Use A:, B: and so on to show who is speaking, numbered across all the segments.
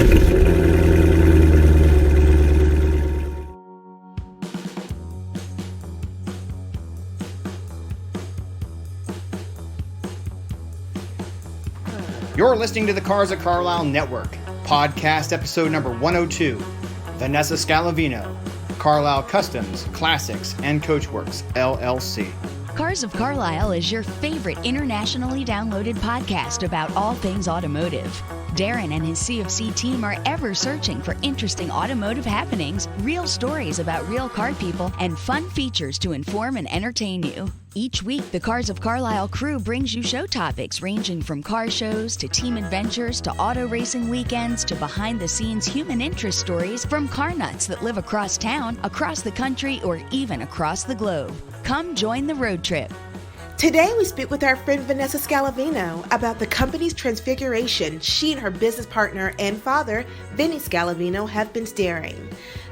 A: You're listening to the Cars at Carlisle Network, podcast episode number 102. Vanessa Scalavino, Carlisle Customs, Classics, and Coachworks, LLC.
B: Cars of Carlisle is your favorite internationally downloaded podcast about all things automotive. Darren and his CFC team are ever searching for interesting automotive happenings, real stories about real car people, and fun features to inform and entertain you. Each week, the Cars of Carlisle crew brings you show topics ranging from car shows to team adventures to auto racing weekends to behind-the-scenes human interest stories from car nuts that live across town, across the country, or even across the globe. Come join the road trip.
C: Today we speak with our friend Vanessa Scalavino about the company's transfiguration she and her business partner and father, Vinny Scalavino, have been steering.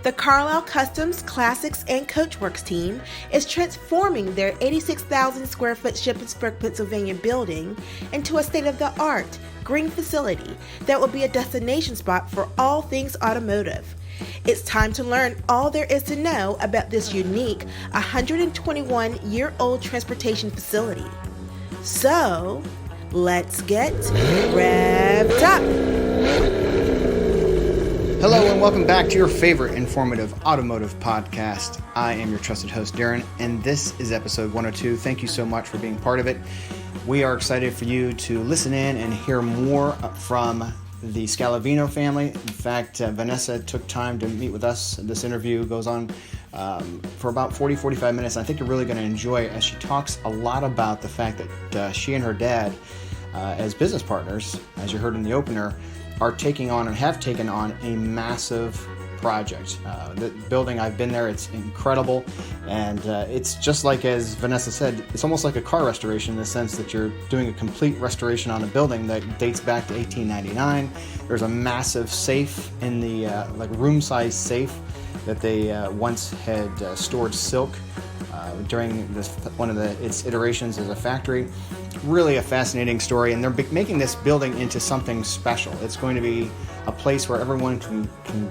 C: The Carlisle Customs, Classics, and Coachworks team is transforming their 86,000 square foot Shippensburg, Pennsylvania building into a state-of-the-art green facility that will be a destination spot for all things automotive. It's time to learn all there is to know about this unique 121-year-old transportation facility. So, let's get revved up!
A: Hello and welcome back to your favorite informative automotive podcast. I am your trusted host, Darren, and this is episode 102. Thank you so much for being part of it. We are excited for you to listen in and hear more from the Scalavino family. In fact, Vanessa took time to meet with us. This interview goes on for about 40-45 minutes. I think you're really going to enjoy it as she talks a lot about the fact that she and her dad, as business partners, as you heard in the opener, are taking on and have taken on a massive project. The building, I've been there, it's incredible, and it's just like, as Vanessa said, it's almost like a car restoration in the sense that you're doing a complete restoration on a building that dates back to 1899. There's a massive safe in the like room-size safe that they once had stored silk during this one of its iterations as a factory. Really a fascinating story, and they're making this building into something special. It's going to be a place where everyone can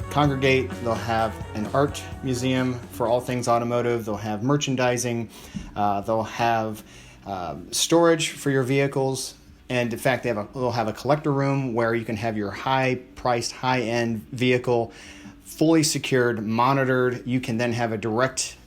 A: congregate. They'll have an art museum for all things automotive. They'll have merchandising. They'll have storage for your vehicles. And in fact, they'll have a collector room where you can have your high-priced, high-end vehicle fully secured, monitored. You can then have a direct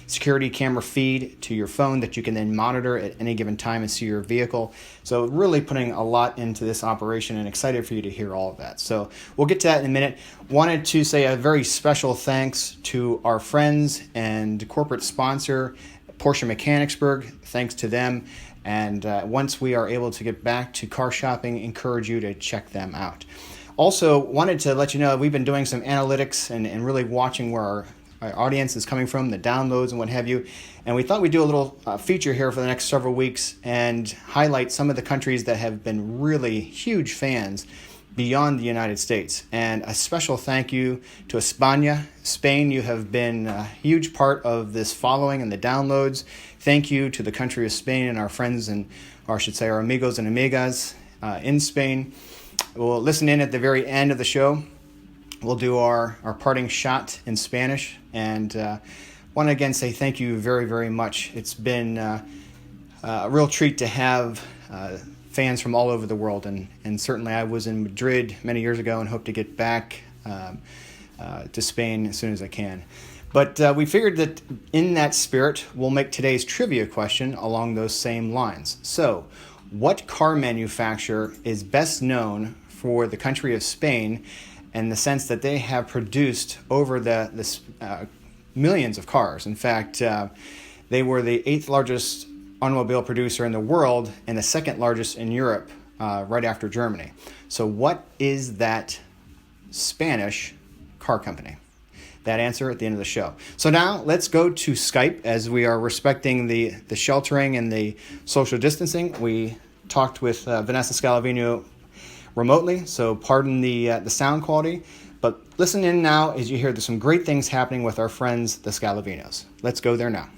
A: security camera feed to your phone that you can then monitor at any given time and see your vehicle. So really putting a lot into this operation, and excited for you to hear all of that. So we'll get to that in a minute. Wanted to say a very special thanks to our friends and corporate sponsor, Porsche Mechanicsburg. Thanks to them. And once we are able to get back to car shopping, encourage you to check them out. Also wanted to let you know we've been doing some analytics and really watching where our audience is coming from, the downloads and what have you. And we thought we'd do a little feature here for the next several weeks and highlight some of the countries that have been really huge fans beyond the United States. And a special thank you to España, Spain. You have been a huge part of this following and the downloads. Thank you to the country of Spain and our friends, and or I should say our amigos and amigas in Spain. We'll listen in at the very end of the show. We'll do our parting shot in Spanish, and want to again say thank you very, very much. It's been a real treat to have fans from all over the world, and certainly I was in Madrid many years ago and hope to get back to Spain as soon as I can. But we figured that in that spirit, we'll make today's trivia question along those same lines. So, what car manufacturer is best known for the country of Spain, in the sense that they have produced over the millions of cars? In fact, they were the 8th largest automobile producer in the world and the 2nd largest in Europe, right after Germany. So what is that Spanish car company? That answer at the end of the show. So now let's go to Skype, as we are respecting the sheltering and the social distancing. We talked with Vanessa Scalavino remotely, so pardon the sound quality, but listen in now as you hear there's some great things happening with our friends, the Scalavinos. Let's go there now.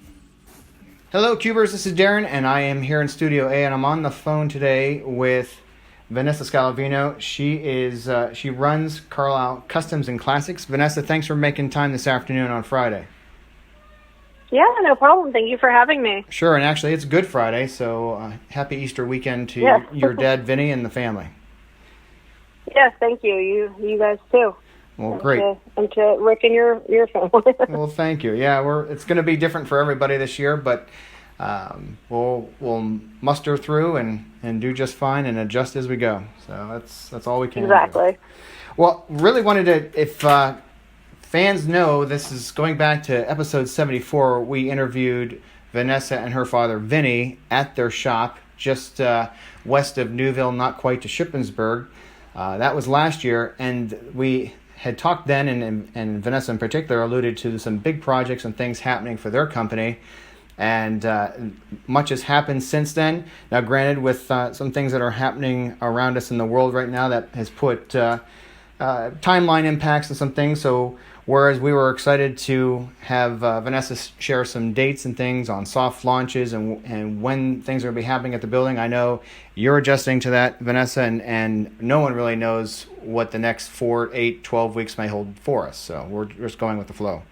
A: Hello, Cubers, this is Darren, and I am here in Studio A, and I'm on the phone today with Vanessa Scalavino. She runs Carlisle Customs and Classics. Vanessa, thanks for making time this afternoon on Friday.
D: Yeah, no problem. Thank you for having me.
A: Sure, and actually it's Good Friday, so happy Easter weekend to your dad, Vinny, and the family.
D: Yes, thank you. You guys too.
A: Well, great.
D: And to Rick and your family.
A: Well, thank you. Yeah, it's going to be different for everybody this year, but we'll muster through and do just fine and adjust as we go. So that's all we can do.
D: Exactly.
A: Well, really wanted to, if fans know, this is going back to episode 74. We interviewed Vanessa and her father, Vinny, at their shop just west of Newville, not quite to Shippensburg. That was last year, and we had talked then, and Vanessa in particular alluded to some big projects and things happening for their company. And much has happened since then. Now, granted, with some things that are happening around us in the world right now that has put timeline impacts and some things. So whereas we were excited to have Vanessa share some dates and things on soft launches and when things are going to be happening at the building, I know you're adjusting to that, Vanessa, and no one really knows what the next 4, 8, 12 weeks may hold for us. So we're just going with the flow.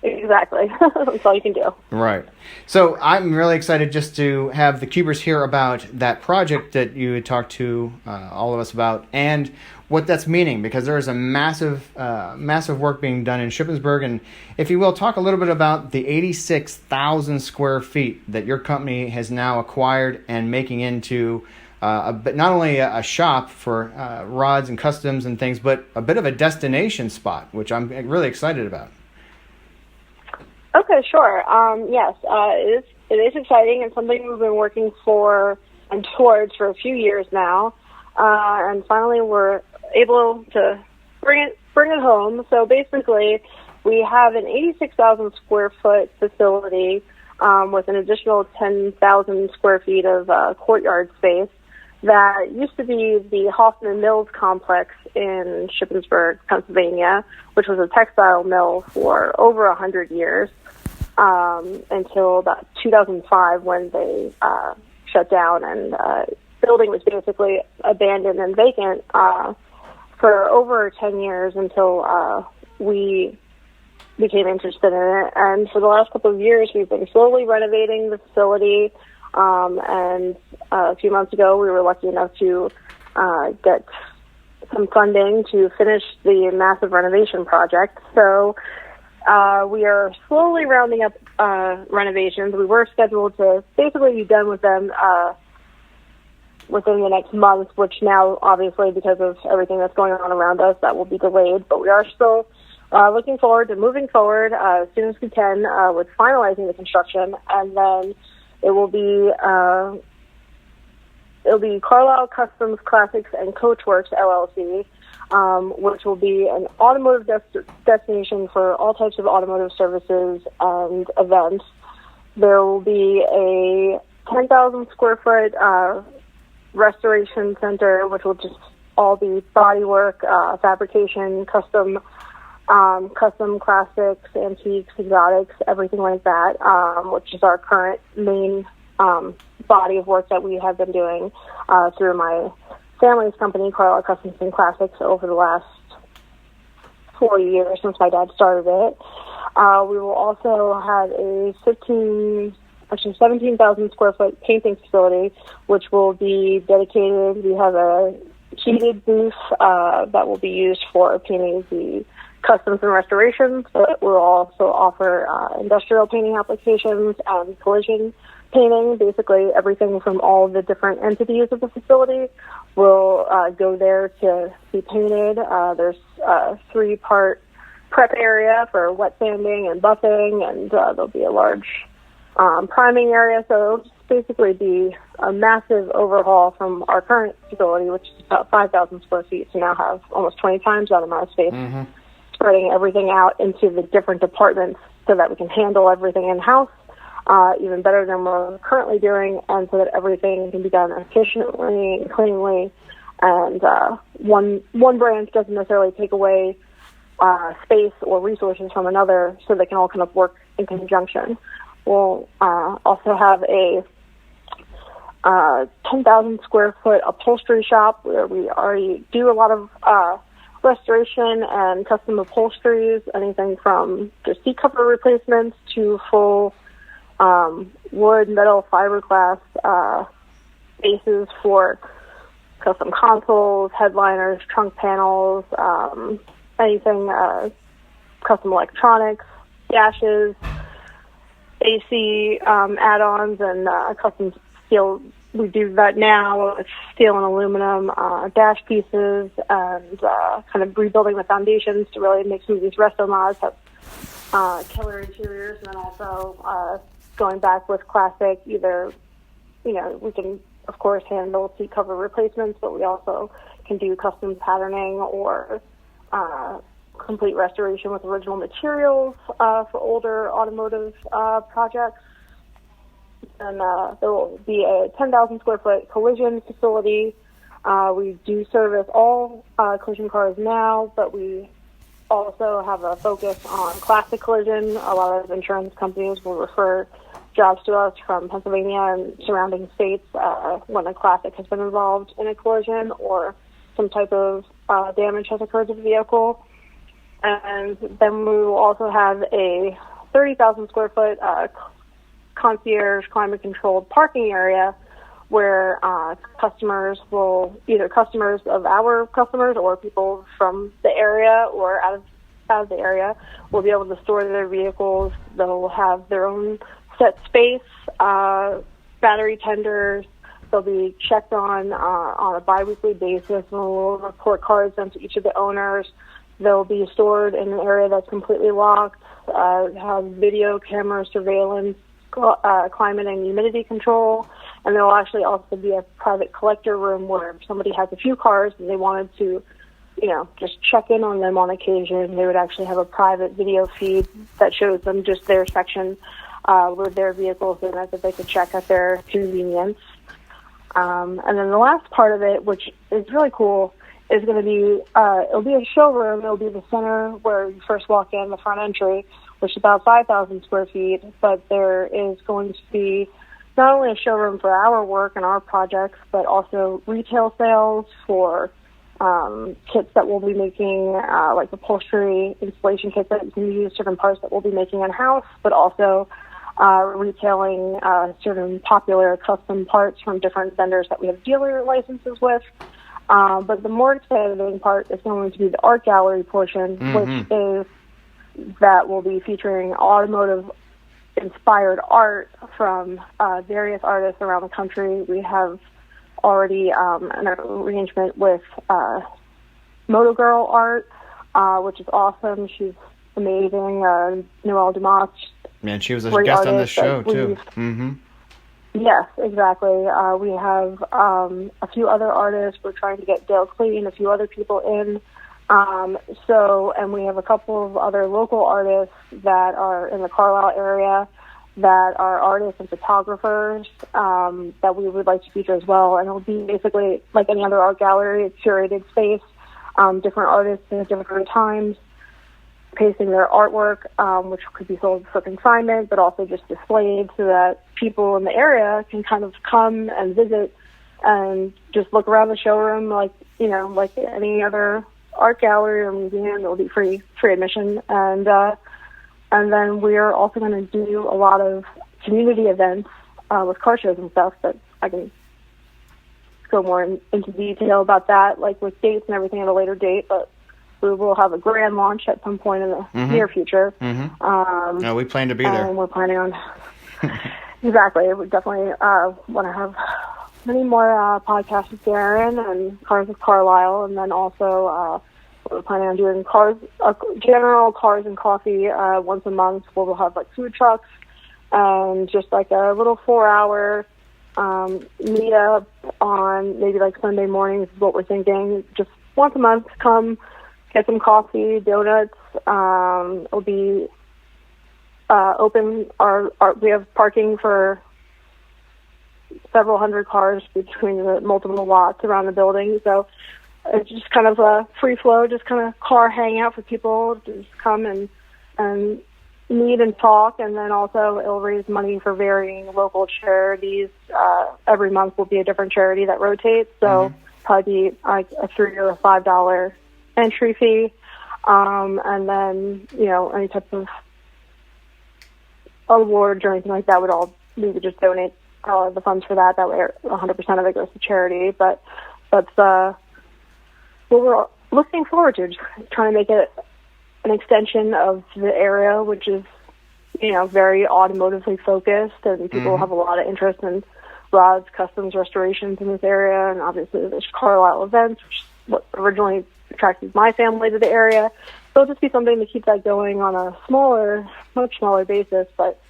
D: Exactly. That's all you can do.
A: Right. So I'm really excited just to have the Cubers hear about that project that you had talked to all of us about and what that's meaning, because there is a massive work being done in Shippensburg. And if you will, talk a little bit about the 86,000 square feet that your company has now acquired and making into not only a shop for rods and customs and things, but a bit of a destination spot, which I'm really excited about.
D: Okay, sure. Yes, it is exciting and something we've been working for and towards for a few years now, and finally we're able to bring it home. So basically, we have an 86,000 square foot facility with an additional 10,000 square feet of courtyard space that used to be the Hoffman Mills complex in Shippensburg, Pennsylvania, which was a textile mill for over 100 years. Until about 2005 when they shut down, and building was basically abandoned and vacant for over 10 years until we became interested in it. And for the last couple of years, we've been slowly renovating the facility, and a few months ago we were lucky enough to get some funding to finish the massive renovation project. So we are slowly rounding up renovations. We were scheduled to basically be done with them within the next month, which now, obviously, because of everything that's going on around us, that will be delayed. But we are still looking forward to moving forward as soon as we can with finalizing the construction, and then it will be Carlisle Customs, Classics, and Coachworks, LLC, which will be an automotive destination for all types of automotive services and events. There will be a 10,000 square foot restoration center, which will just all be bodywork, fabrication, custom classics, antiques, exotics, everything like that, which is our current main body of work that we have been doing through my family's company, Carlisle Customs and Classics, over the last 4 years since my dad started it. We will also have a 17,000 square foot painting facility, which will be dedicated. We have a heated booth that will be used for painting the customs and restorations, but we'll also offer industrial painting applications and collision painting. Basically, everything from all the different entities of the facility will go there to be painted. There's a 3-part prep area for wet sanding and buffing, and there'll be a large priming area. So it'll just basically be a massive overhaul from our current facility, which is about 5,000 square feet, to now have almost 20 times that amount of space, spreading everything out into the different departments so that we can handle everything in-house even better than we're currently doing, and so that everything can be done efficiently and cleanly. And one branch doesn't necessarily take away space or resources from another, so they can all kind of work in conjunction. We'll also have a 10,000 square foot upholstery shop where we already do a lot of restoration and custom upholsteries, anything from just seat cover replacements to full wood, metal, fiberglass bases for custom consoles, headliners, trunk panels, anything custom electronics, dashes, AC add-ons, and custom steel. We do that now with steel and aluminum dash pieces, and kind of rebuilding the foundations to really make some of these resto mods have killer interiors, and then also going back with classic, either, we can, of course, handle seat cover replacements, but we also can do custom patterning or complete restoration with original materials for older automotive projects. And there will be a 10,000 square foot collision facility. We do service all collision cars now, but we also have a focus on classic collision. A lot of insurance companies will refer jobs to us from Pennsylvania and surrounding states when a classic has been involved in a collision or some type of damage has occurred to the vehicle. And then we will also have a 30,000 square foot concierge climate-controlled parking area where customers will, either customers of our customers or people from the area or out of the area, will be able to store their vehicles. They'll have their own set space, battery tenders. They'll be checked on a biweekly basis, and we'll report cars then to each of the owners. They'll be stored in an area that's completely locked, have video camera surveillance, climate and humidity control, and there will actually also be a private collector room where if somebody has a few cars and they wanted to, just check in on them on occasion, they would actually have a private video feed that shows them just their section with their vehicles in it that they could check at their convenience. And then the last part of it, which is really cool, is going to be, it'll be a showroom. It'll be the center where you first walk in, the front entry, which is about 5,000 square feet, but there is going to be not only a showroom for our work and our projects, but also retail sales for kits that we'll be making, like upholstery installation kits that you can use, certain parts that we'll be making in-house, but also retailing certain popular custom parts from different vendors that we have dealer licenses with. But the more exciting part is going to be the art gallery portion, which is that will be featuring automotive-inspired art from various artists around the country. We have already an arrangement with Moto Girl Art, which is awesome. She's amazing. Noelle Dumas.
A: Man, she was a guest on this show, too.
D: Yes, exactly. We have a few other artists. We're trying to get Dale Clee and a few other people in. And we have a couple of other local artists that are in the Carlisle area that are artists and photographers that we would like to feature as well. And it'll be basically like any other art gallery, a curated space, different artists at different times, pasting their artwork, which could be sold for consignment, but also just displayed so that people in the area can kind of come and visit and just look around the showroom like any other art gallery or museum. It'll be free admission. And then we're also going to do a lot of community events with car shows and stuff, but I can go more into detail about that, like with dates and everything at a later date, but we will have a grand launch at some point in the near future.
A: No, we plan to be there.
D: And we're planning on... Exactly. We definitely want to have many more podcasts with Darren and Cars with Carlisle, and then also we're planning on doing general cars and coffee once a month, where we'll have like food trucks and just like a little 4-hour meetup on maybe like Sunday mornings is what we're thinking. Just once a month, come get some coffee, donuts. It'll be open. We have parking for several hundred cars between the multiple lots around the building. So it's just kind of a free flow, just kind of car hangout for people to just come and meet and talk, and then also it'll raise money for varying local charities. Every month will be a different charity that rotates, so probably be like a $3 or $5 entry fee, and then any type of awards or anything like that we would just donate the funds for that. That way 100% of it goes to charity. But that's what we're looking forward to, just trying to make it an extension of the area, which is, very automotively focused, and people have a lot of interest in rods, customs, restorations in this area, and obviously there's Carlisle events, which is what originally attracted my family to the area. So it'll just be something to keep that going on a much smaller basis, but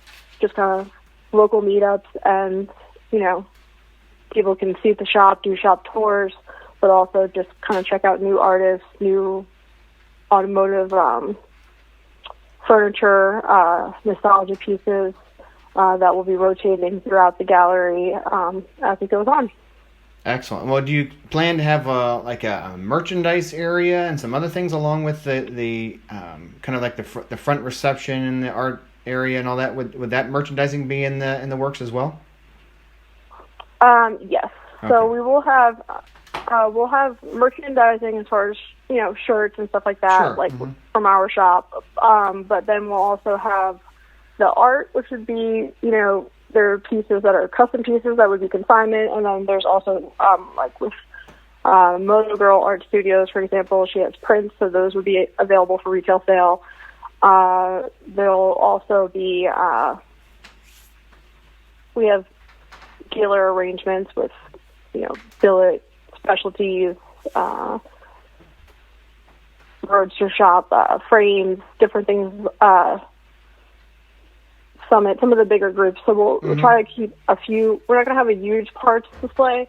D: just kind of local meetups, and, people can see the shop, do shop tours, but also just kind of check out new artists, new automotive furniture, nostalgia pieces that will be rotating throughout the gallery as it goes on.
A: Excellent. Well, do you plan to have a merchandise area and some other things along with the kind of like the front reception and the art area and all that? Would that merchandising be in the works as well?
D: Yes.
A: Okay.
D: So we will have we'll have merchandising as far as shirts and stuff like that, from our shop. But then we'll also have the art, which would be there are pieces that are custom pieces that would be consignment, and then there's also with Moto Girl Art Studios, for example, she has prints, so those would be available for retail sale. There'll also be we have dealer arrangements with billet specialties, roadster shop, frames, different things. Some of the bigger groups. So we'll try to keep a few. We're not going to have a huge parts display,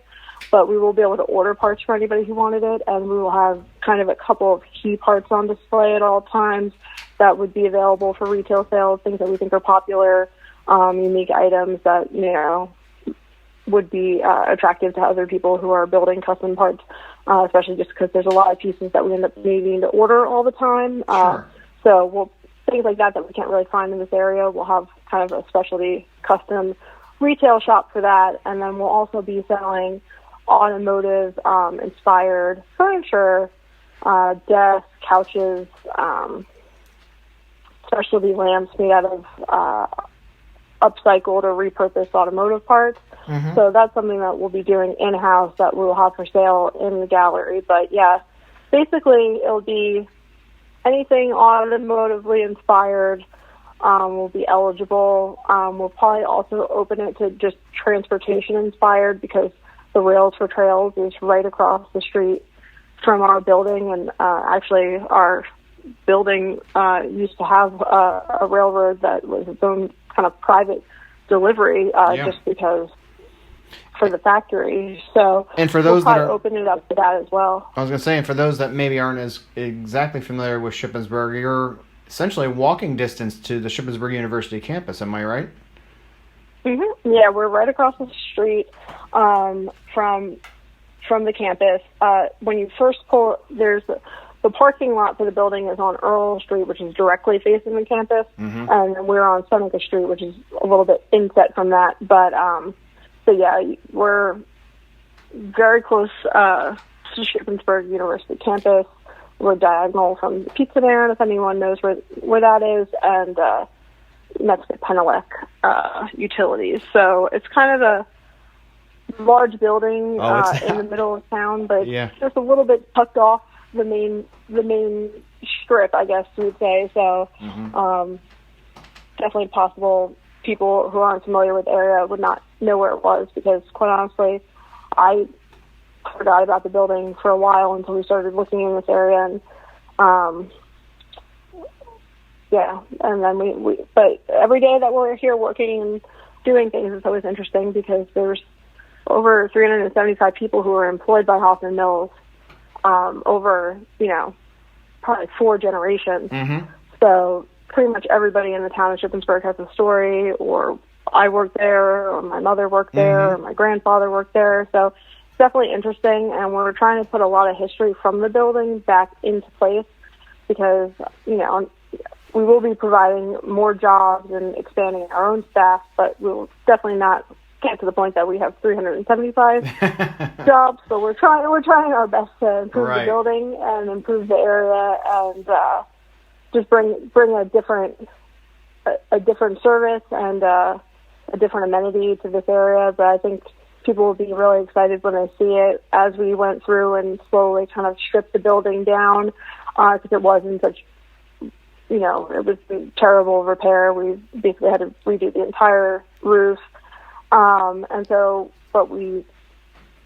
D: but we will be able to order parts for anybody who wanted it, and we will have kind of a couple of key parts on display at all times that would be available for retail sales, things that we think are popular, unique items that would be attractive to other people who are building custom parts, especially just because there's a lot of pieces that we end up needing to order all the time.
A: Sure.
D: So things like that we can't really find in this area, we'll have kind of a specialty custom retail shop for that, and then we'll also be selling automotive inspired furniture, desks, couches, specialty lamps made out of upcycled or repurposed automotive parts. So that's something that we'll be doing in-house that we'll have for sale in the gallery. But yeah, basically it'll be anything automotively inspired will be eligible. We'll probably also open it to just transportation inspired, because the Rails for Trails is right across the street from our building, and actually our building used to have a railroad that was its own kind of private delivery, just because for the factory. So
A: and for those
D: we'll
A: that are
D: open it up to that as well.
A: I was going to say, and for those that maybe aren't as exactly familiar with Shippensburg, you're essentially walking distance to the Shippensburg University campus. Am I right?
D: Yeah, we're right across the street from the campus. When you first pull, there's the parking lot for the building is on Earl Street, which is directly facing the campus, and we're on Seneca Street, which is a little bit inset from that. But so yeah, we're very close to Shippensburg University campus. We're diagonal from the Pizza Man, if anyone knows where that is, and next to Penelec Utilities. So it's kind of a large building in the middle of town, but just a little bit tucked off the main strip, I guess you would say. So definitely possible people who aren't familiar with the area would not know where it was, because quite honestly, I forgot about the building for a while until we started looking in this area, and and then but every day that we're here working and doing things, it's always interesting, because there's over 375 people who are employed by Hoffman Mills over probably 4 generations. So pretty much everybody in the town of Shippensburg has a story, or I worked there, or my mother worked there, or my grandfather worked there. So it's definitely interesting, and we're trying to put a lot of history from the building back into place, because we will be providing more jobs and expanding our own staff, but we'll definitely not get to the point that we have 375 jobs. So we're trying our best to improve the building and improve the area and just bring a different service and a different amenity to this area. But I think people will be really excited when they see it as we went through and slowly kind of stripped the building down because it was in such, it was in terrible repair. We basically had to redo the entire roof. But we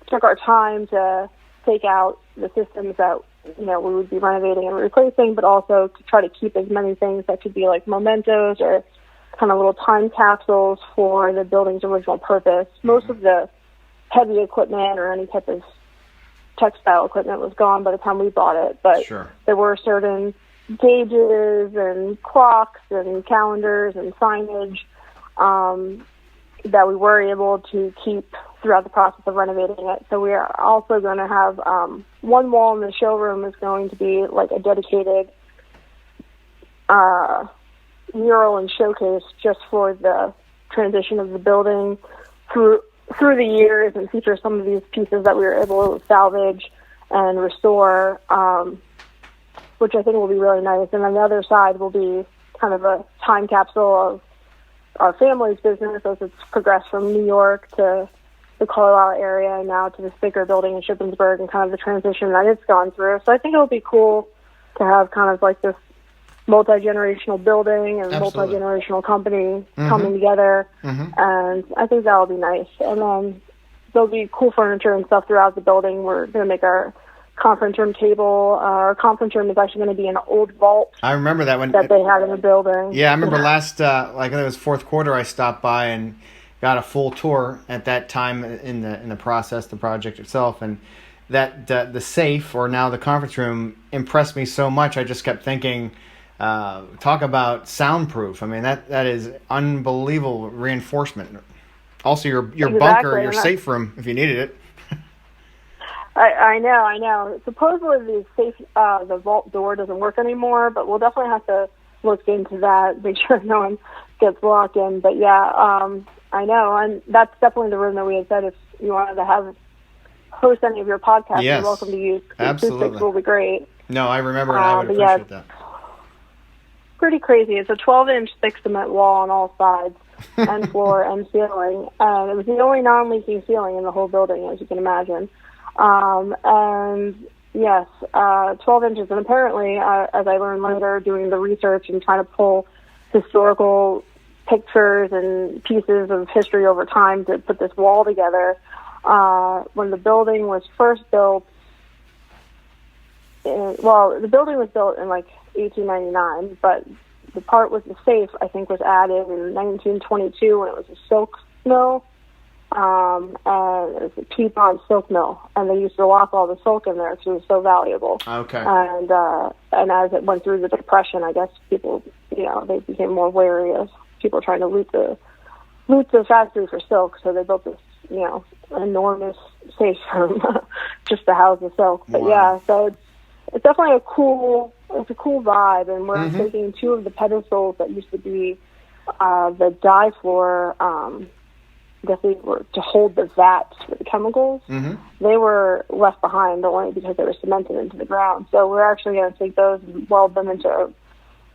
D: took our time to take out the systems that, we would be renovating and replacing, but also to try to keep as many things that could be like mementos or kind of little time capsules for the building's original purpose. Most of the heavy equipment or any type of textile equipment was gone by the time we bought it, but there were certain gauges and clocks and calendars and signage that we were able to keep throughout the process of renovating it. So we are also going to have one wall in the showroom is going to be like a dedicated mural and showcase just for the transition of the building through the years and feature some of these pieces that we were able to salvage and restore, which I think will be really nice. And on the other side will be kind of a time capsule of our family's business as it's progressed from New York to the Carlisle area and now to this bigger building in Shippensburg and kind of the transition that it's gone through. So I think it'll be cool to have kind of like this multi-generational building and multi-generational company coming together. And I think that'll be nice. And then there'll be cool furniture and stuff throughout the building. We're going to make our conference room table. Our conference room is actually going to be an old vault.
A: I remember that
D: that they had in the building.
A: Yeah, I remember last, I think it was fourth quarter, I stopped by and got a full tour at that time in the process, the project itself, and that the safe, or now the conference room, impressed me so much. I just kept thinking, talk about soundproof. I mean, that is unbelievable reinforcement. Also, your bunker, your safe room, if you needed it.
D: I know. Supposedly the vault door doesn't work anymore, but we'll definitely have to look into that, make sure no one gets locked in. But yeah, I know, and that's definitely the room that we had said if you wanted to host any of your podcasts, you're welcome to use.
A: Absolutely.
D: Acoustics will be great.
A: No, I remember, and I would appreciate that.
D: Pretty crazy. It's a 12-inch thick cement wall on all sides, and floor and ceiling. And it was the only non-leaking ceiling in the whole building, as you can imagine. And yes, 12 inches. And apparently, as I learned later, doing the research and trying to pull historical pictures and pieces of history over time to put this wall together, when the building was first built, the building was built in like 1899, but the part with the safe, I think, was added in 1922 when it was a silk mill. And it was a Piedmont silk mill, and they used to lock all the silk in there because it was so valuable.
A: Okay.
D: And as it went through the Depression, I guess people, they became more wary of people trying to loot the factory for silk. So they built this, enormous safe room just to house the silk. But yeah, so it's definitely a cool vibe, and we're taking two of the pedestals that used to be the dye floor. I guess they were to hold the vats for the chemicals. They were left behind only because they were cemented into the ground. So we're actually going to take those and weld them into a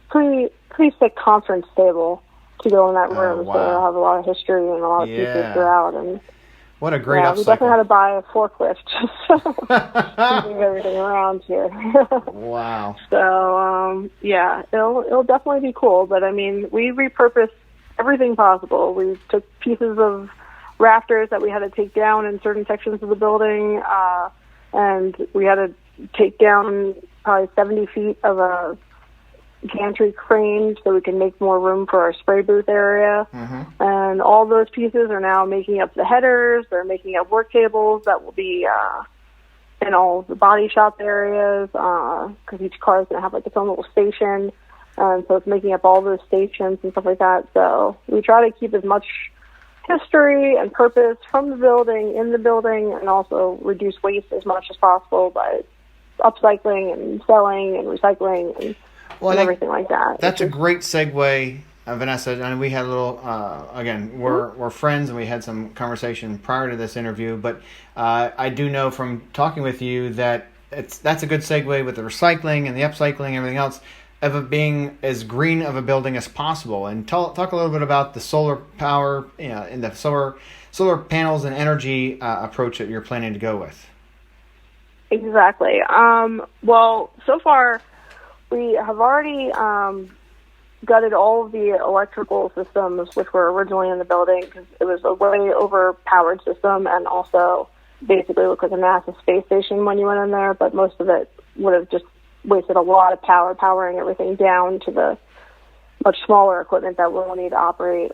D: pretty thick conference table to go in that room.
A: Wow.
D: So it'll have a lot of history and a lot of pieces throughout. And
A: what a great upcycle.
D: We definitely had to buy a forklift to move everything around here.
A: Wow.
D: So it'll definitely be cool. But I mean, we repurposed everything possible. We took pieces of rafters that we had to take down in certain sections of the building, and we had to take down probably 70 feet of a gantry crane so we can make more room for our spray booth area. And all those pieces are now making up the headers. They're making up work tables that will be in all the body shop areas, because each car is going to have like its own little station. So it's making up all those stations and stuff like that. So we try to keep as much history and purpose from the building, in the building, and also reduce waste as much as possible by upcycling and selling and recycling and
A: Well,
D: and everything like that.
A: That's a great segue, Vanessa. And we had a little, again, we're friends, and we had some conversation prior to this interview. But I do know from talking with you that that's a good segue with the recycling and the upcycling and everything else of it being as green of a building as possible. And talk a little bit about the solar power, and the solar panels and energy approach that you're planning to go with.
D: Exactly. Well, so far we have already gutted all of the electrical systems which were originally in the building because it was a way overpowered system and also basically looked like a NASA space station when you went in there, but most of it would have just wasted a lot of power powering everything down to the much smaller equipment that we'll need to operate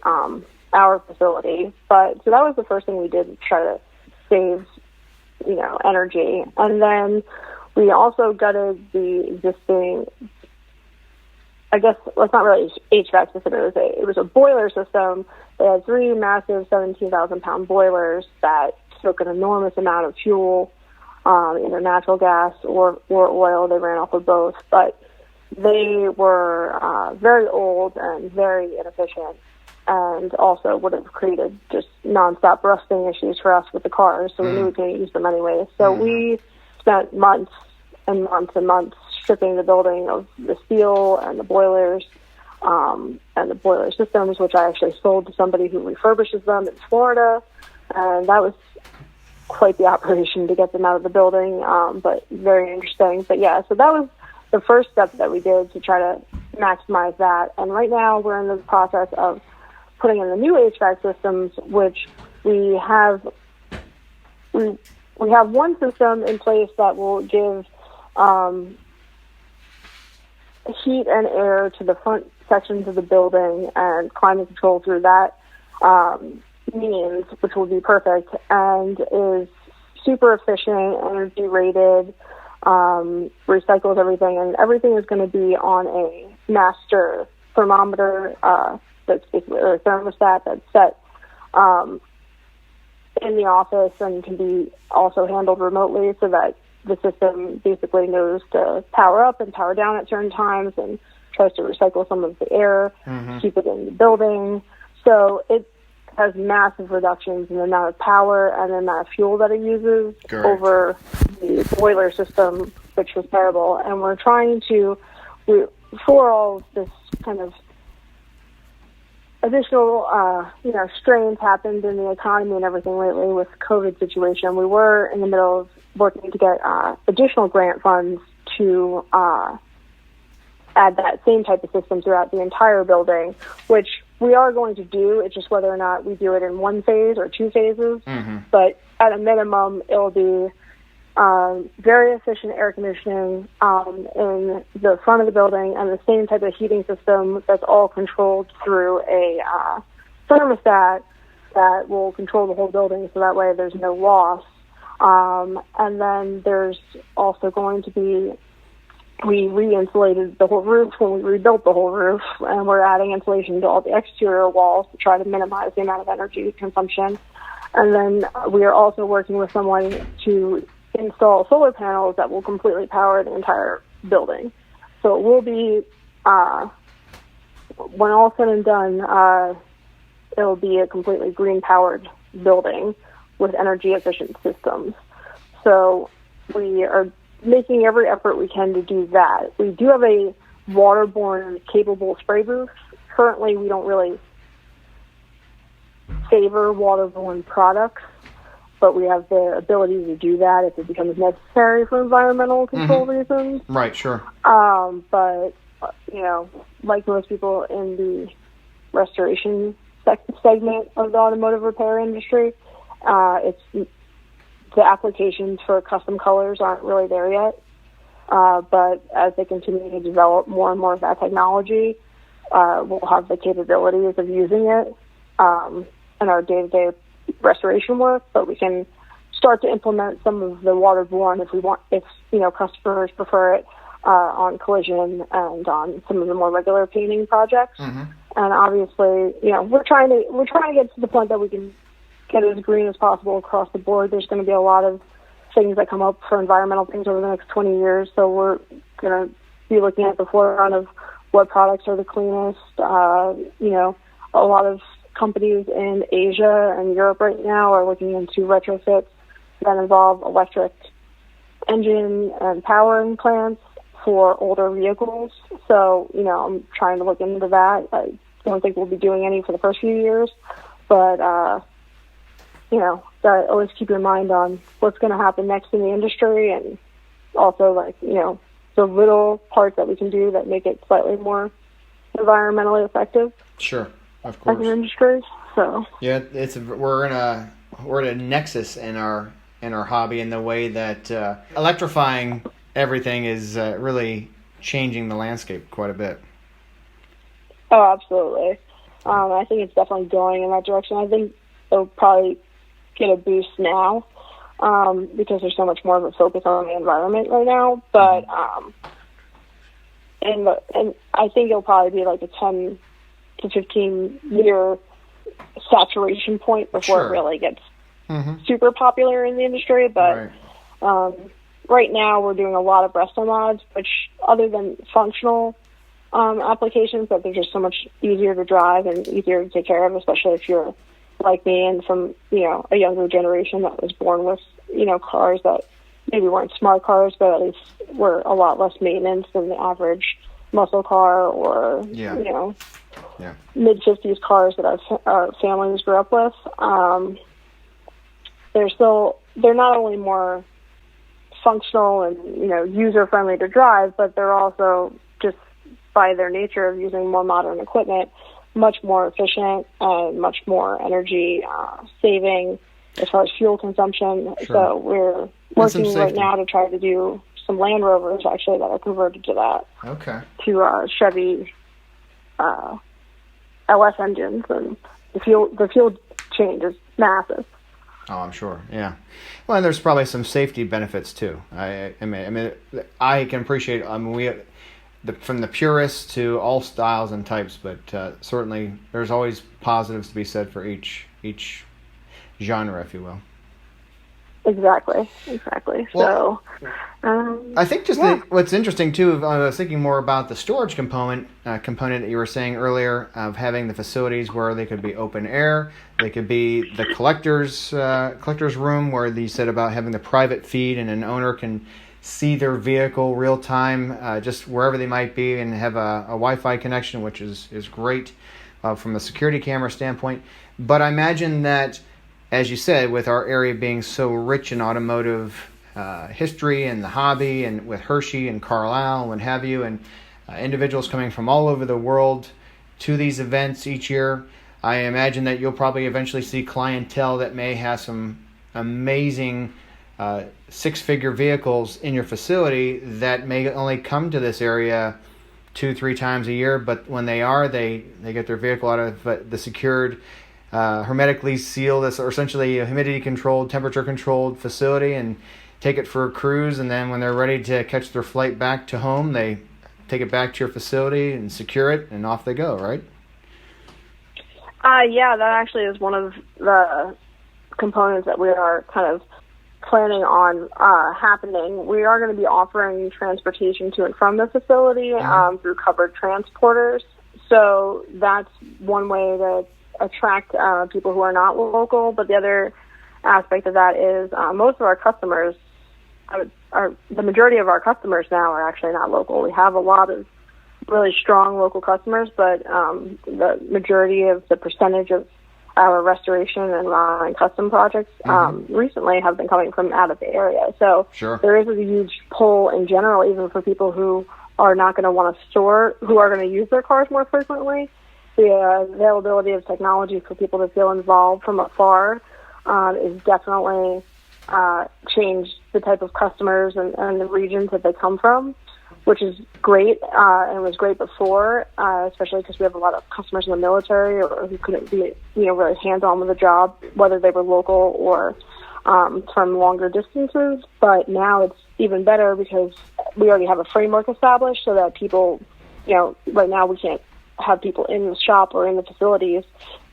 D: our facility. But so that was the first thing we did to try to save, energy. And then we also gutted the existing, I guess it's not really HVAC system, it was a boiler system. They had 3 massive 17,000-pound boilers that took an enormous amount of fuel, either natural gas or oil. They ran off of both, but they were very old and very inefficient, and also would have created just nonstop rusting issues for us with the cars, so we knew we couldn't use them anyway. So we spent months and months and months stripping the building of the steel and the boilers and the boiler systems, which I actually sold to somebody who refurbishes them in Florida, and that was quite the operation to get them out of the building, but very interesting. But yeah, so that was the first step that we did to try to maximize that. And right now we're in the process of putting in the new HVAC systems, which we have one system in place that will give heat and air to the front sections of the building and climate control through that means, which will be perfect, and is super efficient, energy rated, recycles everything, and everything is going to be on a master thermometer that's basically a thermostat that's set in the office and can be also handled remotely, so that the system basically knows to power up and power down at certain times and tries to recycle some of the air, keep it in the building. So it has massive reductions in the amount of power and the amount of fuel that it uses over the boiler system, which was terrible. And we're trying to, before all this kind of additional, strains happened in the economy and everything lately with the COVID situation, we were in the middle of working to get additional grant funds to add that same type of system throughout the entire building, which we are going to do. It's just whether or not we do it in one phase or 2 phases. But at a minimum, it'll be very efficient air conditioning in the front of the building and the same type of heating system that's all controlled through a thermostat that will control the whole building, so that way there's no loss. And then there's also going to be, we re-insulated the whole roof when we rebuilt the whole roof, and we're adding insulation to all the exterior walls to try to minimize the amount of energy consumption. And then we are also working with someone to install solar panels that will completely power the entire building. So it will be, when all said and done, it'll be a completely green-powered building with energy-efficient systems. So we are making every effort we can to do that. We do have a waterborne capable spray booth. Currently, we don't really favor waterborne products, but we have the ability to do that if it becomes necessary for environmental control reasons.
A: Right, sure.
D: But, like most people in the restoration segment of the automotive repair industry, the applications for custom colors aren't really there yet. But as they continue to develop more and more of that technology, we'll have the capabilities of using it in our day-to-day restoration work, but we can start to implement some of the waterborne if customers prefer it on collision and on some of the more regular painting projects. And obviously, we're trying to get to the point that we can get as green as possible across the board. There's going to be a lot of things that come up for environmental things over the next 20 years, so we're going to be looking at the forefront of what products are the cleanest. A lot of companies in Asia and Europe right now are looking into retrofits that involve electric engine and powering plants for older vehicles. So, I'm trying to look into that. I don't think we'll be doing any for the first few years, but, that always keep your mind on what's going to happen next in the industry, and also the little parts that we can do that make it slightly more environmentally effective.
A: Sure, of course.
D: As an industry, so
A: yeah, we're at a nexus in our hobby in the way that electrifying everything is really changing the landscape quite a bit.
D: Oh, absolutely. I think it's definitely going in that direction. I think it'll probably get a boost now because there's so much more of a focus on the environment right now. But and I think it'll probably be like a 10 to 15 year saturation point before it really gets super popular in the industry. But right now we're doing a lot of resto mods, which other than functional applications, but they're just so much easier to drive and easier to take care of, especially if you're like me and from, a younger generation that was born with, cars that maybe weren't smart cars, but at least were a lot less maintenance than the average muscle car or, mid-50s cars that our families grew up with. They're not only more functional and, user-friendly to drive, but they're also just by their nature of using more modern equipment, much more efficient and much more energy saving as far as fuel consumption. Sure. So we're working right now to try to do some Land Rovers actually that are converted to that.
A: Okay.
D: To Chevy LS engines, and the fuel change is massive.
A: Oh, I'm sure. Yeah. Well, and there's probably some safety benefits too. I mean, I can appreciate. From the purists to all styles and types, but certainly there's always positives to be said for each genre, if you will.
D: Exactly. Well,
A: I think what's interesting too, I was thinking more about the storage component that you were saying earlier of having the facilities where they could be open air, they could be the collector's room where you said about having the private feed and an owner can see their vehicle real time, just wherever they might be, and have a Wi-Fi connection, which is great from a security camera standpoint. But I imagine that, as you said, with our area being so rich in automotive history and the hobby, and with Hershey and Carlisle and what have you, and individuals coming from all over the world to these events each year, I imagine that you'll probably eventually see clientele that may have some amazing six-figure vehicles in your facility that may only come to this area 2-3 times a year, but when they are, they get their vehicle out of the secured, hermetically sealed, or essentially a humidity-controlled, temperature-controlled facility, and take it for a cruise, and then when they're ready to catch their flight back to home, they take it back to your facility and secure it, and off they go, right?
D: Yeah, that actually is one of the components that we are kind of planning on happening. We are going to be offering transportation to and from the facility through covered transporters. So that's one way to attract people who are not local. But the other aspect of that is most of our customers, the majority of our customers now are actually not local. We have a lot of really strong local customers, but the majority of the percentage of our restoration and remodeling custom projects recently have been coming from out of the area. So there is a huge pull in general, even for people who are not going to want to store, who are going to use their cars more frequently. The availability of technology for people to feel involved from afar is definitely changed the type of customers and the regions that they come from, which is great, and was great before, especially because we have a lot of customers in the military or who couldn't be, really hands-on with the job, whether they were local or from longer distances. But now it's even better because we already have a framework established so that people, right now we can't have people in the shop or in the facilities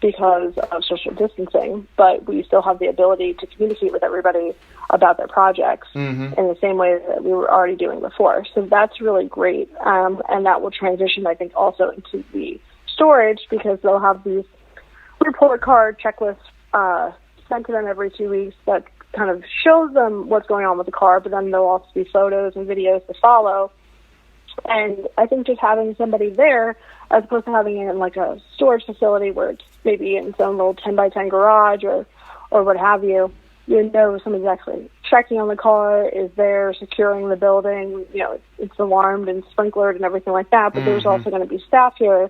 D: because of social distancing, but we still have the ability to communicate with everybody about their projects in the same way that we were already doing before. So that's really great. And that will transition, I think, also into the storage, because they'll have these report card checklists sent to them every 2 weeks that kind of shows them what's going on with the car, but then there'll also be photos and videos to follow. And I think just having somebody there, as opposed to having it in like a storage facility where it's maybe in some little 10 by 10 garage or what have you, somebody's actually checking on the car, is there, securing the building, it's alarmed and sprinklered and everything like that. But there's also going to be staff here,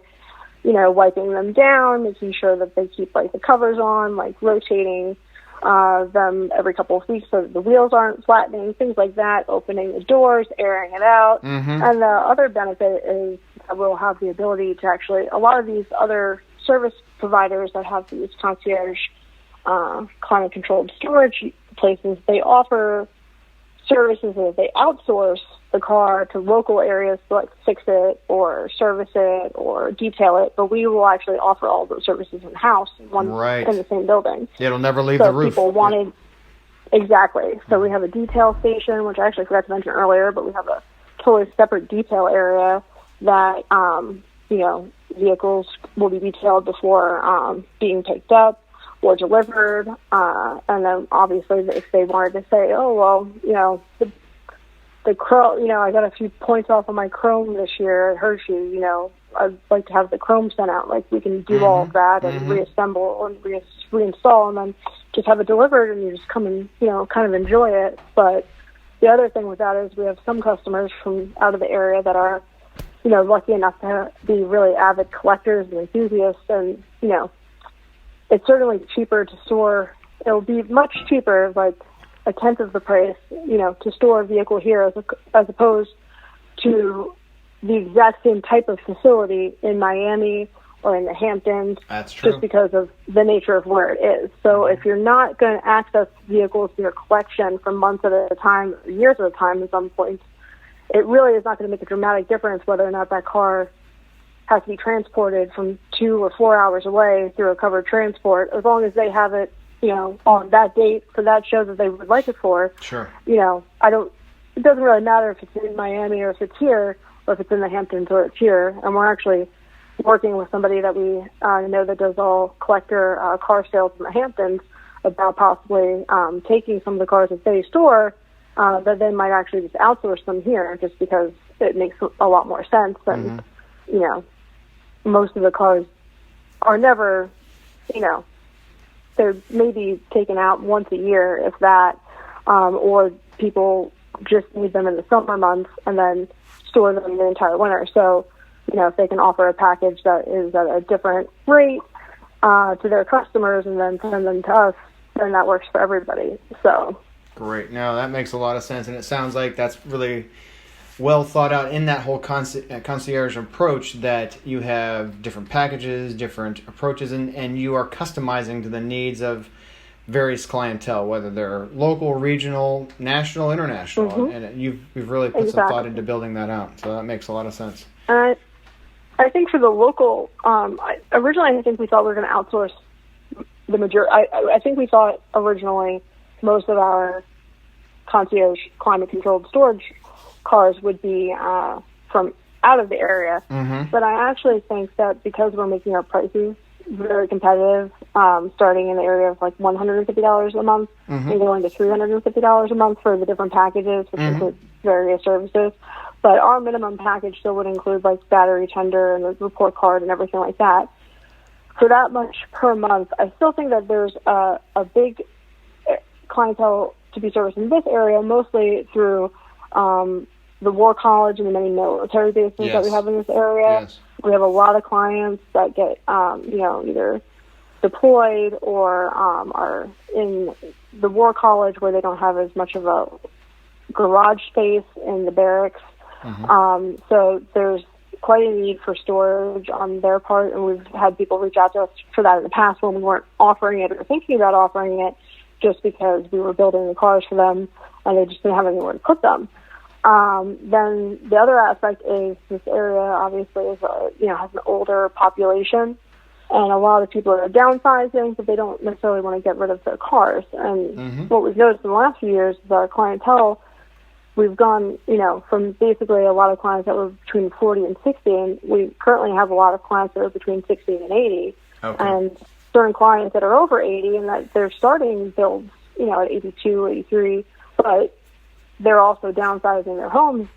D: wiping them down, making sure that they keep like the covers on, like rotating them every couple of weeks so that the wheels aren't flattening, things like that, opening the doors, airing it out. And the other benefit is that we'll have the ability to actually, a lot of these other service providers that have these concierge climate-controlled storage places, they offer services that they outsource the car to local areas to like fix it or service it or detail it, but we will actually offer all those services in-house in the same building.
A: Yeah, it'll never leave the roof.
D: People wanted, exactly. So we have a detail station, which I actually forgot to mention earlier, but we have a totally separate detail area that, vehicles will be detailed before being picked up or delivered. And then obviously if they wanted to say, the chrome, I got a few points off of my chrome this year at Hershey, I'd like to have the chrome sent out. Like, we can do all of that and reassemble and reinstall and then just have it delivered, and you just come and, kind of enjoy it. But the other thing with that is we have some customers from out of the area that are, lucky enough to be really avid collectors and enthusiasts. And, it's certainly cheaper to store. It'll be much cheaper, like a tenth of the price, to store a vehicle here as opposed to the exact same type of facility in Miami or in the Hamptons.
A: That's true.
D: Just because of the nature of where it is. So if you're not going to access vehicles in your collection for months at a time, years at a time at some point, it really is not going to make a dramatic difference whether or not that car has to be transported from 2 or 4 hours away through a covered transport, as long as they have it, on that date for that show that they would like it for.
A: Sure.
D: It doesn't really matter if it's in Miami or if it's here, or if it's in the Hamptons or it's here. And we're actually working with somebody that we know that does all collector car sales in the Hamptons about possibly taking some of the cars that they store that they might actually just outsource them here, just because it makes a lot more sense than, most of the cars are never, they're maybe taken out once a year, if that, or people just need them in the summer months and then store them the entire winter. So, if they can offer a package that is at a different rate to their customers and then send them to us, then that works for everybody. So
A: great. No, that makes a lot of sense, and it sounds like that's really well thought out in that whole concierge approach, that you have different packages, different approaches, and you are customizing to the needs of various clientele, whether they're local, regional, national, international, and you've really put some thought into building that out. So that makes a lot of sense.
D: I think for the local, originally I think we thought we were going to outsource the majority. I think we thought originally most of our concierge climate-controlled storage cars would be from out of the area. But I actually think that because we're making our prices very competitive, starting in the area of like $150 a month and going to $350 a month for the different packages, which include various services. But our minimum package still would include like battery tender and the report card and everything like that. For that much per month, I still think that there's a big clientele to be serviced in this area, mostly through the War College and the many military bases that we have in this area.
A: Yes.
D: We have a lot of clients that get, either deployed or are in the War College where they don't have as much of a garage space in the barracks. So there's quite a need for storage on their part, and we've had people reach out to us for that in the past when we weren't offering it or thinking about offering it, just because we were building the cars for them and they just didn't have anywhere to put them. Then the other aspect is this area obviously is has an older population, And a lot of people are downsizing, but they don't necessarily want to get rid of their cars. And what we've noticed in the last few years is our clientele, we've gone, from basically a lot of clients that were between 40 and 60, and we currently have a lot of clients that are between 60 and 80.
A: Okay.
D: And certain clients that are over 80 and that they're starting builds, at 82, 83, but they're also downsizing their homes.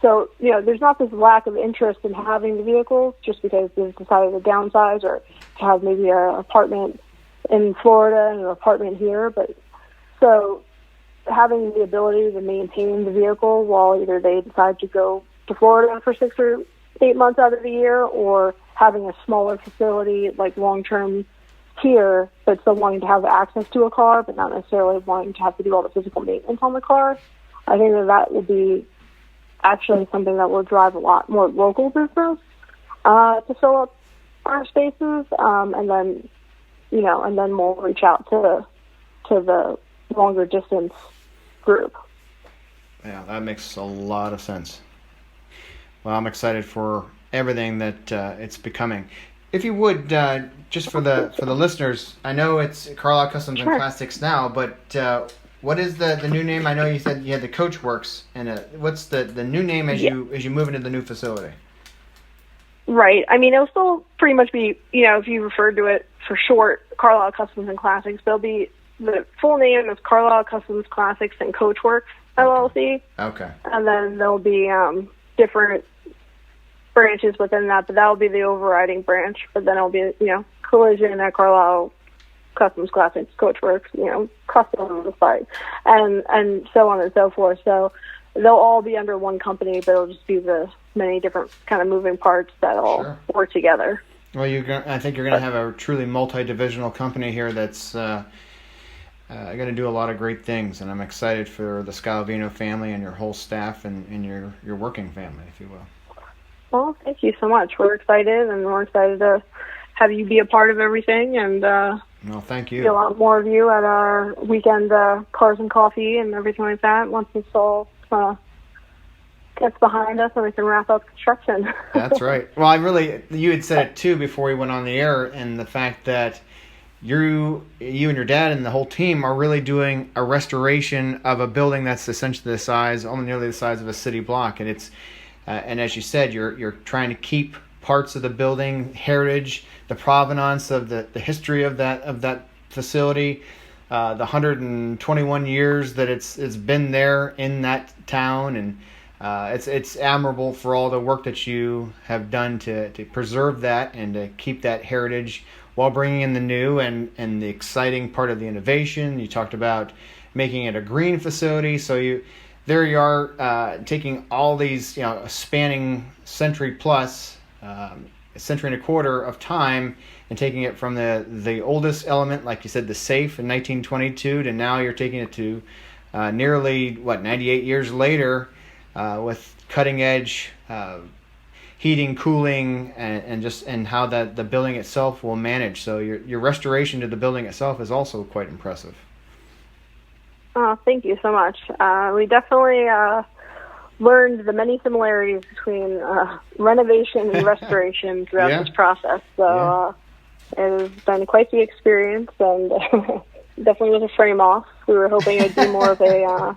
D: So, there's not this lack of interest in having the vehicles just because they've decided to downsize or to have maybe an apartment in Florida and an apartment here. But so having the ability to maintain the vehicle while either they decide to go to Florida for 6 or 8 months out of the year, or having a smaller facility like long-term here, but still wanting to have access to a car, but not necessarily wanting to have to do all the physical maintenance on the car. I think that will be actually something that will drive a lot more local business to fill up our spaces, and then we'll reach out to the longer distance group.
A: Yeah, that makes a lot of sense. Well, I'm excited for everything that it's becoming. If you would, just for the listeners, I know it's Carlisle Customs and Classics now, but what is the new name? I know you said you had the Coachworks, and what's the new name as you move into the new facility?
D: Right. I mean, it'll still pretty much be, if you refer to it for short, Carlisle Customs and Classics, there'll be the full name is Carlisle Customs Classics and Coachworks, LLC.
A: Okay.
D: And then there'll be different branches within that, but that'll be the overriding branch. But then it'll be, collision at Carlisle Customs Classics, Coachworks, custom on the site, and so on and so forth. So they'll all be under one company, but it'll just be the many different kind of moving parts that all work together.
A: Well, I think you're going to have a truly multi-divisional company here that's going to do a lot of great things, and I'm excited for the Scalavino family and your whole staff and your working family, if you will.
D: Well, thank you so much. We're excited, and we're excited to have you be a part of everything, and
A: well, thank you.
D: See a lot more of you at our weekend cars and coffee and everything like that once this all gets behind us and we can wrap up construction.
A: That's right. Well, you had said it too before we went on the air, and the fact that you and your dad and the whole team are really doing a restoration of a building that's essentially nearly the size of a city block, and it's and as you said, you're trying to keep parts of the building, heritage, the provenance of the history of that facility, the 121 years that it's been there in that town, and it's admirable for all the work that you have done to preserve that and to keep that heritage while bringing in the new and the exciting part of the innovation. You talked about making it a green facility, so you are taking all these, spanning century plus, a century and a quarter of time, and taking it from the oldest element, like you said, the safe in 1922, to now you're taking it to nearly 98 years later, with cutting edge heating, cooling, and how the building itself will manage. So your restoration to the building itself is also quite impressive.
D: Oh, thank you so much. We definitely learned the many similarities between renovation and restoration throughout this process. So it has been quite the experience, and definitely was a frame off. We were hoping it'd be more of a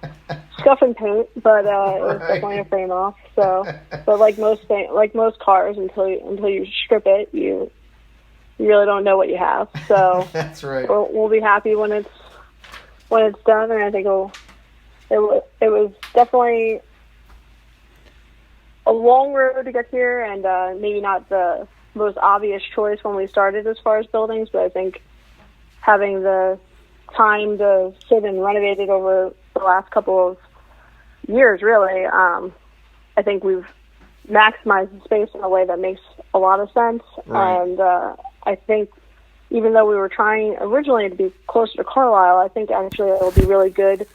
D: scuff and paint, but it was definitely a frame off. So, but like most cars, until you strip it, you really don't know what you have. So
A: that's right.
D: We'll be happy when it's done, and I think it was definitely a long road to get here, and maybe not the most obvious choice when we started as far as buildings, but I think having the time to sit and renovate it over the last couple of years, really, I think we've maximized the space in a way that makes a lot of sense.
A: Right.
D: And I think even though we were trying originally to be closer to Carlisle, I think actually it'll be really good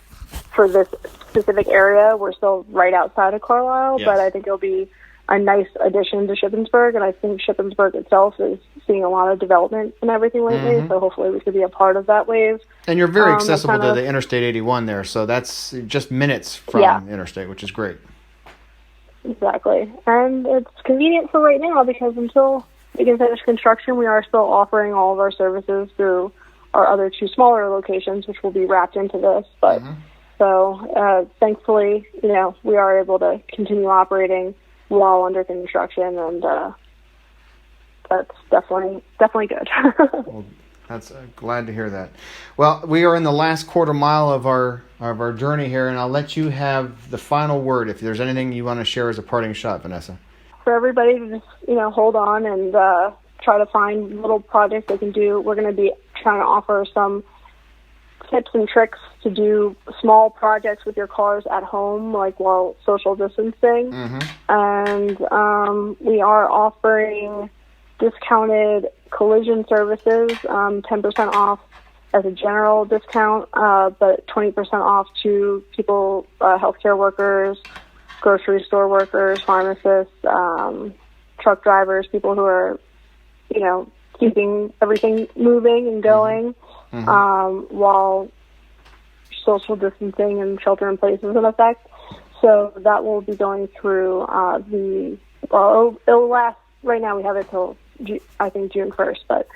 D: for this specific area. We're still right outside of Carlisle, but I think it'll be a nice addition to Shippensburg, and I think Shippensburg itself is seeing a lot of development and everything lately, so hopefully we could be a part of that wave.
A: And you're very accessible to the Interstate 81 there, so that's just minutes from Interstate, which is great.
D: Exactly. And it's convenient for right now, because until we can finish construction, we are still offering all of our services through our other 2 smaller locations, which will be wrapped into this. But so thankfully, we are able to continue operating while under construction, and that's definitely good.
A: Well, that's glad to hear that. Well, we are in the last quarter mile of our journey here, and I'll let you have the final word if there's anything you want to share as a parting shot, Vanessa.
D: For everybody to just hold on and try to find little projects they can do. We're going to be trying to offer some tips and tricks to do small projects with your cars at home, like while social distancing. And we are offering discounted collision services, 10% off as a general discount, but 20% off to people, healthcare workers, grocery store workers, pharmacists, truck drivers, people who are, keeping everything moving and going while social distancing and shelter in place is in effect. So that will be going through it'll last, right now we have it till I think June 1st, but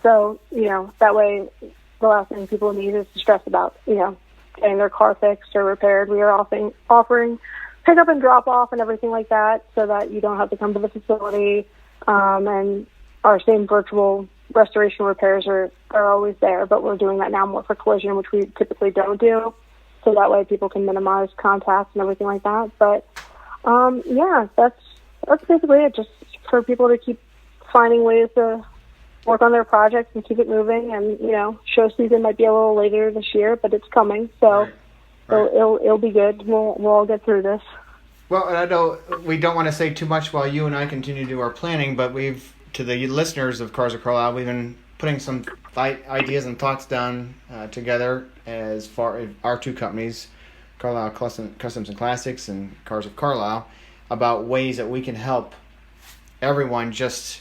D: so that way the last thing people need is to stress about getting their car fixed or repaired. We are offering pick up and drop off and everything like that, so that you don't have to come to the facility. And our same virtual restoration repairs are always there, but we're doing that now more for collision, which we typically don't do. So that way people can minimize contacts and everything like that. But that's basically it. Just for people to keep finding ways to work on their projects and keep it moving. And show season might be a little later this year, but it's coming. So. Right. It'll be good. We'll all get through this.
A: Well, and I know we don't want to say too much while you and I continue to do our planning, but to the listeners of Cars of Carlisle, we've been putting some ideas and thoughts down together as far as our 2 companies, Carlisle Customs and Classics and Cars of Carlisle, about ways that we can help everyone just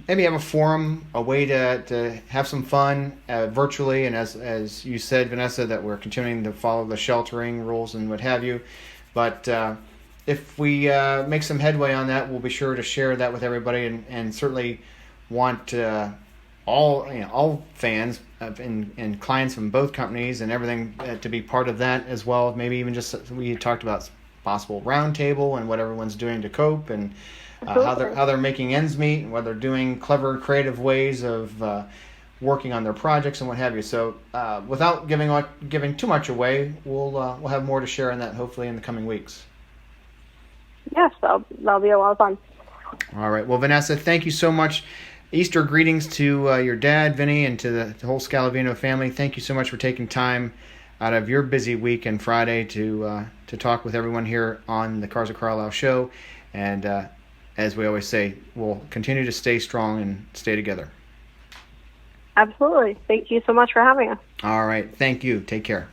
A: maybe have a forum, a way to have some fun virtually, and as you said, Vanessa, that we're continuing to follow the sheltering rules and what have you. But if we make some headway on that, we'll be sure to share that with everybody, and certainly want all fans and clients from both companies and everything to be part of that as well. Maybe even just we talked about possible roundtable and what everyone's doing to cope, and how they're making ends meet, and whether they're doing clever, creative ways of working on their projects and what have you. So, without giving too much away, we'll have more to share on that hopefully in the coming weeks.
D: Yes, that'll be a lot of fun.
A: All right. Well, Vanessa, thank you so much. Easter greetings to your dad, Vinny, and to the whole Scalavino family. Thank you so much for taking time out of your busy week and Friday to talk with everyone here on the Cars of Carlisle show. And as we always say, we'll continue to stay strong and stay together.
D: Absolutely. Thank you so much for having us.
A: All right. Thank you. Take care.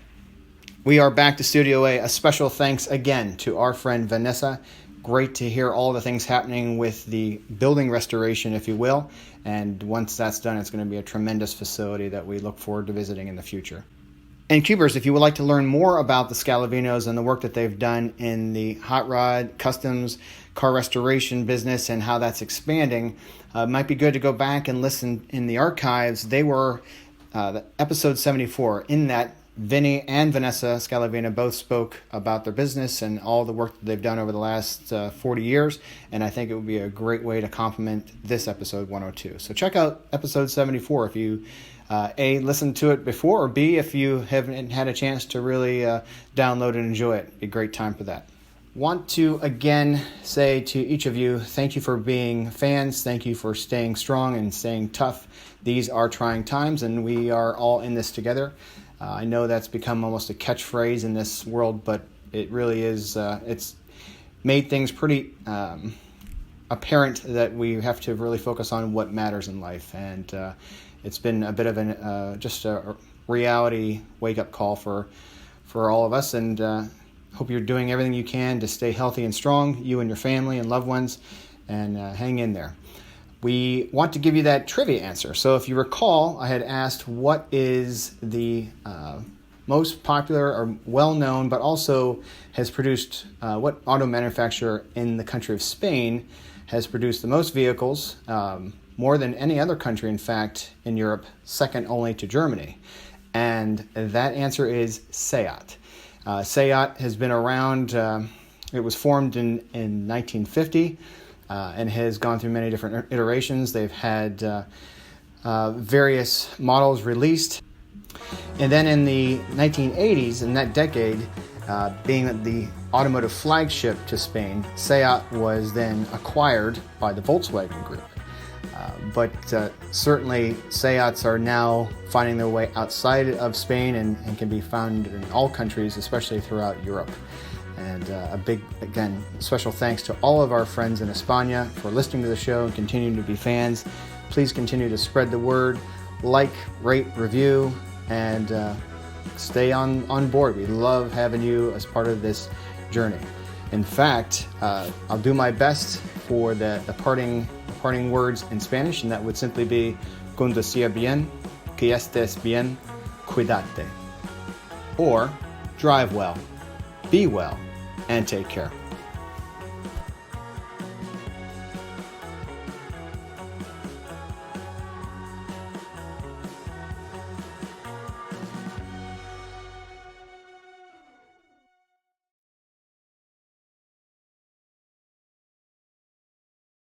A: We are back to Studio A. A special thanks again to our friend Vanessa. Great to hear all the things happening with the building restoration, if you will. And once that's done, it's going to be a tremendous facility that we look forward to visiting in the future. And Cubers, if you would like to learn more about the Scalavinos and the work that they've done in the hot rod, customs, car restoration business and how that's expanding, it might be good to go back and listen in the archives. They were episode 74. In that, Vinny and Vanessa Scalavino both spoke about their business and all the work that they've done over the last 40 years, and I think it would be a great way to complement this episode 102. So check out episode 74 if you A, listened to it before, or B, if you haven't had a chance to really download and enjoy it. It'd be a great time for that. Want to again say to each of you, thank you for being fans. Thank you for staying strong and staying tough. These are trying times, and we are all in this together. I know that's become almost a catchphrase in this world, but it really is. It's made things pretty apparent that we have to really focus on what matters in life, and it's been a bit of just a reality wake-up call for all of us, and hope you're doing everything you can to stay healthy and strong, you and your family and loved ones, and hang in there. We want to give you that trivia answer. So if you recall, I had asked what is the most popular or well-known, but also has produced what auto manufacturer in the country of Spain has produced the most vehicles, more than any other country, in fact, in Europe, second only to Germany. And that answer is Seat. Seat has been around, it was formed in 1950 and has gone through many different iterations. They've had various models released. And then in the 1980s, in that decade, being the automotive flagship to Spain, Seat was then acquired by the Volkswagen Group. But certainly Seats are now finding their way outside of Spain and can be found in all countries, especially throughout Europe. And a big, again, special thanks to all of our friends in España for listening to the show and continuing to be fans. Please continue to spread the word, like, rate, review, and stay on board. We love having you as part of this journey. In fact, I'll do my best for the parting words in Spanish, and that would simply be conducir bien, que estés bien, cuídate. Or drive well, be well, and take care.